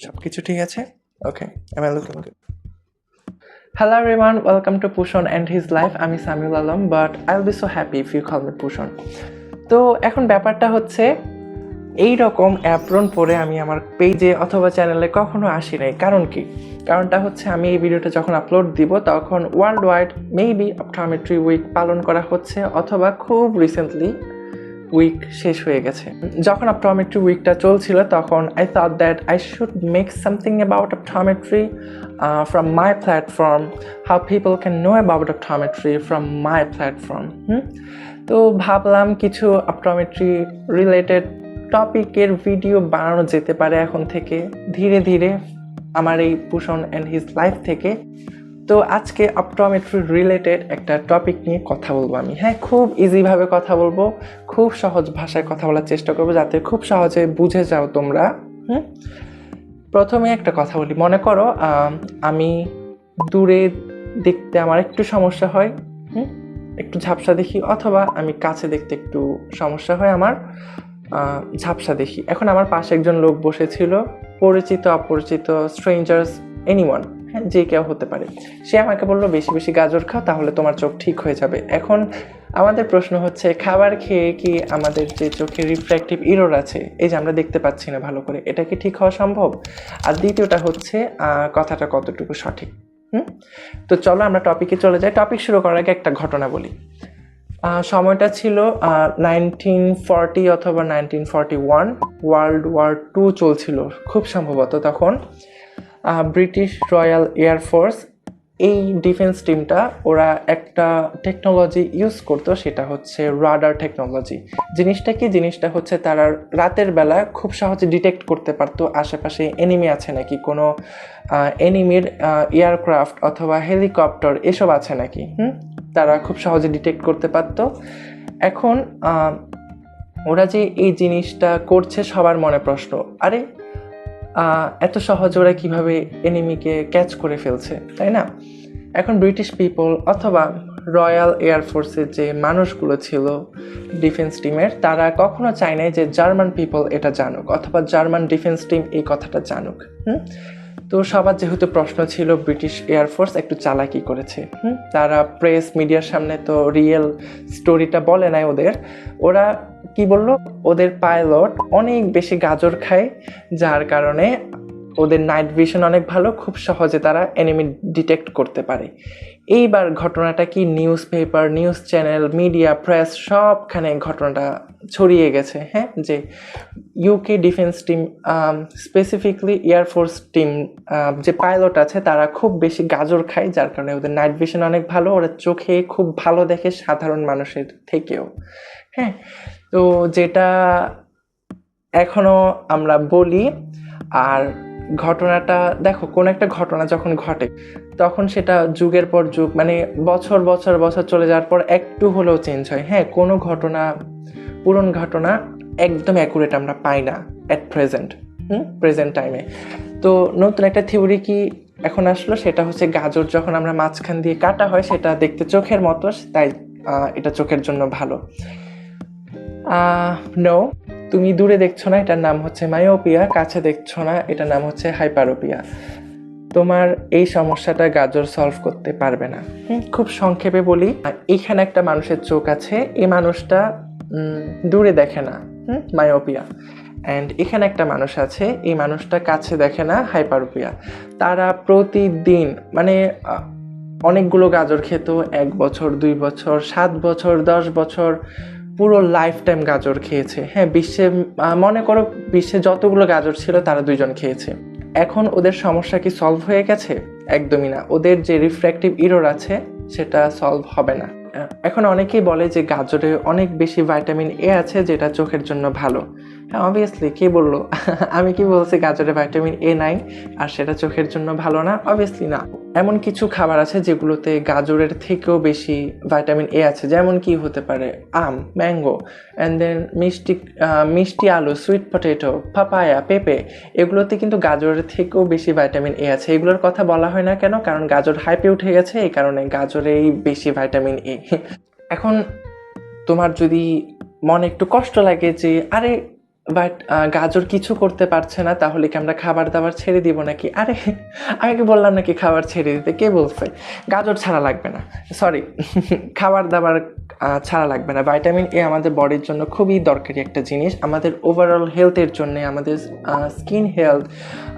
সবকিছু ঠিক আছে? ওকে, am I looking good? Hello everyone, welcome to Pushon and his life. আমি Samiul Alam, but I'll be so happy if you call me Pushon. তো এখন ব্যাপারটা হচ্ছে এই রকম অ্যাপ্রন পরে আমি আমার পেজে অথবা চ্যানেলে কখনো আসি নাই। কারণ কি? কারণটা হচ্ছে আমি এই ভিডিওটা যখন আপলোড দিব তখন world wide maybe optometry week পালন করা হচ্ছে, অথবা খুব রিসেন্টলি উইক শেষ হয়ে গেছে। যখন অপটোমেট্রি উইকটা চলছিল তখন I thought that I should make something about optometry from my platform, how people can know about optometry from my platform. তো ভাবলাম কিছু অপটোমেট্রি রিলেটেড টপিকের ভিডিও বানানো যেতে পারে এখন থেকে ধীরে ধীরে আমার এই পুশন অ্যান্ড হিজ লাইফ থেকে। তো আজকে অপটোমেট্রি রিলেটেড একটা টপিক নিয়ে কথা বলবো আমি। হ্যাঁ, খুব ইজিভাবে কথা বলবো, খুব সহজ ভাষায় কথা বলার চেষ্টা করবো যাতে খুব সহজে বুঝে যাও তোমরা। প্রথমে একটা কথা বলি, মনে করো আমি দূরে দেখতে আমার একটু সমস্যা হয়, একটু ঝাপসা দেখি, অথবা আমি কাছে দেখতে একটু সমস্যা হয়, আমার ঝাপসা দেখি। এখন আমার পাশে একজন লোক বসেছিল, পরিচিত অপরিচিত, স্ট্রেঞ্জার্স, এনিওয়ান, হ্যাঁ, যে কেউ হতে পারে। সে আমাকে বললো বেশি বেশি গাজর খাও, তাহলে তোমার চোখ ঠিক হয়ে যাবে। এখন আমাদের প্রশ্ন হচ্ছে, খাবার খেয়ে কি আমাদের যে চোখে রিফ্র্যাক্টিভ ইরর আছে, এই যে আমরা দেখতে পাচ্ছি না ভালো করে, এটা কি ঠিক হওয়া সম্ভব? আর দ্বিতীয়টা হচ্ছে কথাটা কতটুকু সঠিক। তো চলো আমরা টপিকে চলে যাই। টপিক শুরু করার আগে একটা ঘটনা বলি। সময়টা ছিল 1940 অথবা 1941, ওয়ার্ল্ড ওয়ার 2 চলছিল খুব সম্ভবত তখন। ব্রিটিশ রয়্যাল এয়ারফোর্স, এই ডিফেন্স টিমটা, ওরা একটা টেকনোলজি ইউজ করতো, সেটা হচ্ছে রাডার টেকনোলজি। জিনিসটা কি? জিনিসটা হচ্ছে তারা রাতের বেলা খুব সহজে ডিটেক্ট করতে পারতো আশেপাশে এনিমি আছে নাকি, কোনো এনিমির এয়ারক্রাফট অথবা হেলিকপ্টার এসব আছে নাকি, তারা খুব সহজে ডিটেক্ট করতে পারতো। এখন ওরা যে এই জিনিসটা করছে, সবার মনে প্রশ্ন, আরে এত সহজে ওরা কীভাবে এনিমিকে ক্যাচ করে ফেলছে, তাই না? এখন ব্রিটিশ পিপল অথবা রয়্যাল এয়ারফোর্সের যে মানুষগুলো ছিল ডিফেন্স টিমের, তারা কখনো চায় নাই যে জার্মান পিপল এটা জানুক, অথবা জার্মান ডিফেন্স টিম এই কথাটা জানুক। তো সবার যেহেতু প্রশ্ন ছিল, ব্রিটিশ এয়ারফোর্স একটু চালাকি করেছে। তারা প্রেস মিডিয়ার সামনে তো রিয়েল স্টোরিটা বলে নাই ওরা কি বলল, ওদের পাইলট অনেক বেশি গাজর খায়, যার কারণে ওদের নাইট ভিশন অনেক ভালো, খুব সহজে তারা এনিমি ডিটেক্ট করতে পারে। এইবার ঘটনাটা কি, news paper, news channel, media, press সবখানে ঘটনাটা ছড়িয়ে গেছে, হ্যাঁ, যে UK defence team, specifically air force team, যে পাইলট আছে তারা খুব বেশি গাজর খায়, যার কারণে ওদের নাইট ভিশন অনেক ভালো, ওরা চোখে খুব ভালো দেখে সাধারণ মানুষের থেকেও। হ্যাঁ, তো যেটা এখনো আমরা বলি। আর ঘটনাটা দেখো, কোন একটা ঘটনা যখন ঘটে তখন সেটা যুগের পর যুগ, মানে বছর বছর বছর চলে যাওয়ার পর একটু হলেও চেঞ্জ হয়। হ্যাঁ, কোনো ঘটনা, পুরনো ঘটনা একদম অ্যাকুরেট আমরা পাই না অ্যাট প্রেজেন্ট টাইমে। তো নতুন একটা থিওরি কি এখন আসলো, সেটা হচ্ছে গাজর যখন আমরা মাঝখান দিয়ে কাটা হয়, সেটা দেখতে চোখের মতো, তাই এটা চোখের জন্য ভালো। নো, তুমি দূরে দেখছো না, এটার নাম হচ্ছে মায়োপিয়া, কাছে দেখছো না, এটার নাম হচ্ছে হাইপারোপিয়া। তোমার এই সমস্যাটা গাজর সলভ করতে পারবে না। খুব সংক্ষেপে বলি, এইখানে একটা মানুষের চোখ আছে, এই মানুষটা দূরে দেখে না, মায়োপিয়া। অ্যান্ড এখানে একটা মানুষ আছে, এই মানুষটা কাছে দেখে না, হাইপারোপিয়া। তারা প্রতিদিন মানে অনেকগুলো গাজর খেত, 1 বছর, 2 বছর, 7 বছর, 10 বছর, পুরো লাইফ টাইম গাজর খেয়েছে। হ্যাঁ, বিশ্বে মনে করো বিশ্বে যতগুলো গাজর ছিল তারা 2 জন খেয়েছে। এখন ওদের সমস্যা কি সলভ হয়ে গেছে? একদমই না। ওদের যে রিফ্র্যাক্টিভ ইরর আছে সেটা সলভ হবে না। এখন অনেকেই বলে যে গাজরে অনেক বেশি ভাইটামিন এ আছে, যেটা চোখের জন্য ভালো। হ্যাঁ, অবভিয়াসলি, কে বললো? আমি কি বলছি গাজরে ভাইটামিন এ নাই আর সেটা চোখের জন্য ভালো না? অবভিয়াসলি না। এমন কিছু খাবার আছে যেগুলোতে গাজরের থেকেও বেশি ভাইটামিন এ আছে, যেমন কি হতে পারে আম, ম্যাঙ্গো, অ্যান্ড দেন মিষ্টি আলু, সুইট পটেটো, পাপায়া, পেঁপে, এগুলোতে কিন্তু গাজরের থেকেও বেশি ভাইটামিন এ আছে। এগুলোর কথা বলা হয় না কেন? কারণ গাজর হাইপে উঠে গেছে, এই কারণে গাজরেই বেশি ভাইটামিন এ। এখন তোমার যদি মনে একটু কষ্ট লাগে যে আরে বাট গাজর কিছু করতে পারছে না, তাহলে কি আমরা খাবার দাবার ছেড়ে দিব নাকি? আরে আমি কি বললাম নাকি খাবার ছেড়ে দিতে? কে বলছে? গাজর ছাড়া লাগবে না, সরি খাবার দাবার ছাড়া লাগবে না। ভাইটামিন এ আমাদের বডির জন্য খুবই দরকারি একটা জিনিস, আমাদের ওভারঅল হেলথের জন্য, আমাদের skin health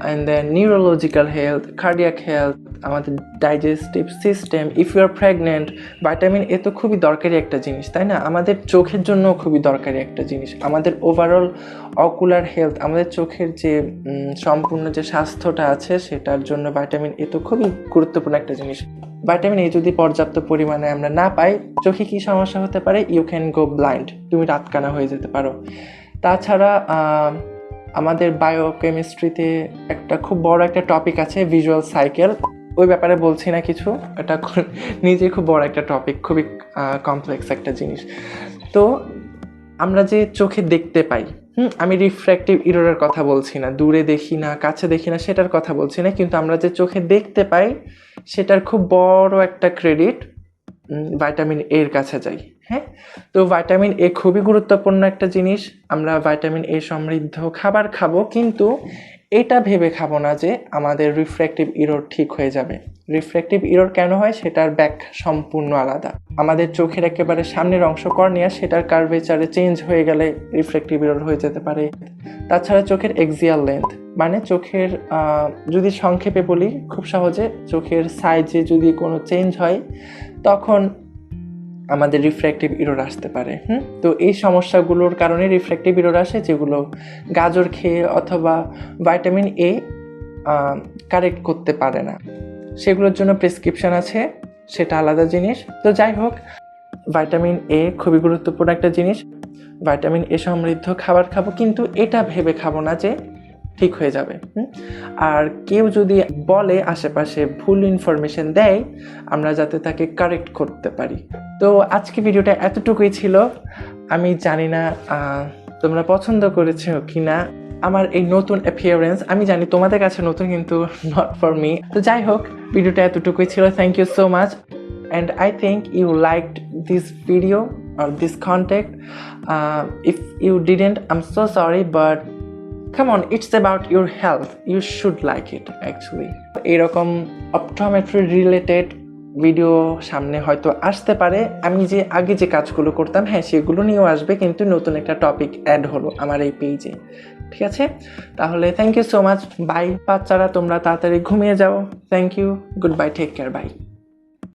and then neurological health, cardiac health, আমাদের digestive system, if you are pregnant, vitamin A তো খুবই দরকারি একটা জিনিস, তাই না? আমাদের চোখের জন্য খুবই দরকারি একটা জিনিস, আমাদের ওভারঅল অকুলার হেলথ, আমাদের চোখের যে সম্পূর্ণ যে স্বাস্থ্যটা আছে সেটার জন্য ভাইটামিন এ তো খুবই গুরুত্বপূর্ণ একটা জিনিস। ভাইটামিন এ যদি পর্যাপ্ত পরিমাণে আমরা না পাই, চোখে কী সমস্যা হতে পারে? ইউ ক্যান গো ব্লাইন্ড, তুমি রাতকানা হয়ে যেতে পারো। তাছাড়া আমাদের বায়োকেমিস্ট্রিতে একটা খুব বড় একটা টপিক আছে, ভিজুয়াল সাইকেল, ওই ব্যাপারে বলছি না কিছু, এটা নিজে খুব বড় একটা টপিক, খুবই কমপ্লেক্স একটা জিনিস। তো আমরা যে চোখে দেখতে পাই, আমি রিফ্র্যাক্টিভ ইররের কথা বলছি না, দূরে দেখি না, কাছে দেখি না, সেটার কথা বলছি না, কিন্তু আমরা যে চোখে দেখতে পাই সেটার খুব বড় একটা ক্রেডিট ভাইটামিন এর কাছে যাই। হ্যাঁ, তো ভাইটামিন এ খুবই গুরুত্বপূর্ণ একটা জিনিস। আমরা ভাইটামিন এ সমৃদ্ধ খাবার খাবো, কিন্তু এটা ভেবে খাবো না যে আমাদের রিফ্র্যাক্টিভ ইরর ঠিক হয়ে যাবে। রিফ্র্যাক্টিভ ইরর কেন হয় সেটার ব্যাখ্যা সম্পূর্ণ আলাদা। আমাদের চোখের একেবারে সামনের অংশ কর্নিয়া, সেটার কার্ভেচারে চেঞ্জ হয়ে গেলে রিফ্র্যাক্টিভ ইরর হয়ে যেতে পারে। তাছাড়া চোখের এক্সিয়াল লেন্থ, মানে চোখের যদি সংক্ষেপে বলি খুব সহজে, চোখের সাইজে যদি কোনো চেঞ্জ হয় তখন আমাদের রিফ্র্যাক্টিভ ইরর আসতে পারে। তো এই সমস্যাগুলোর কারণে রিফ্র্যাক্টিভ ইরর আসে, যেগুলো গাজর খেয়ে অথবা ভাইটামিন এ কারেক্ট করতে পারে না। সেগুলোর জন্য প্রেসক্রিপশন আছে, সেটা আলাদা জিনিস। তো যাই হোক, ভাইটামিন এ খুবই গুরুত্বপূর্ণ একটা জিনিস। ভাইটামিন এ সমৃদ্ধ খাবার খাবো, কিন্তু এটা ভেবে খাবো না যে ঠিক হয়ে যাবে। আর কেউ যদি বলে, আশেপাশে ভুল ইনফরমেশন দেয়, আমরা যাতে তাকে কারেক্ট করতে পারি। তো আজকে ভিডিওটা এতটুকুই ছিল। আমি জানি না তোমরা পছন্দ করেছো কি না আমার এই নতুন অ্যাপিয়ারেন্স। আমি জানি তোমাদের কাছে নতুন, কিন্তু নট ফর মি। তো যাই হোক, ভিডিওটা এতটুকুই ছিল। Thank you so much, and I think you liked this video or this content. If you didn't, I'm so sorry, but come on, it's about your health, you should like it actually. এরকম optometry related video সামনে হয়তো আসতে পারে। আমি যে আগে যে কাজগুলো করতাম, হ্যাঁ সেগুলো নিয়েও আসবে, কিন্তু নতুন একটা টপিক অ্যাড হলো আমার এই পেজে। ঠিক আছে, তাহলে thank you so much, bye. বাচ্চারা তোমরা তাড়াতাড়ি ঘুমিয়ে যাও। Thank you, good bye, take care, by.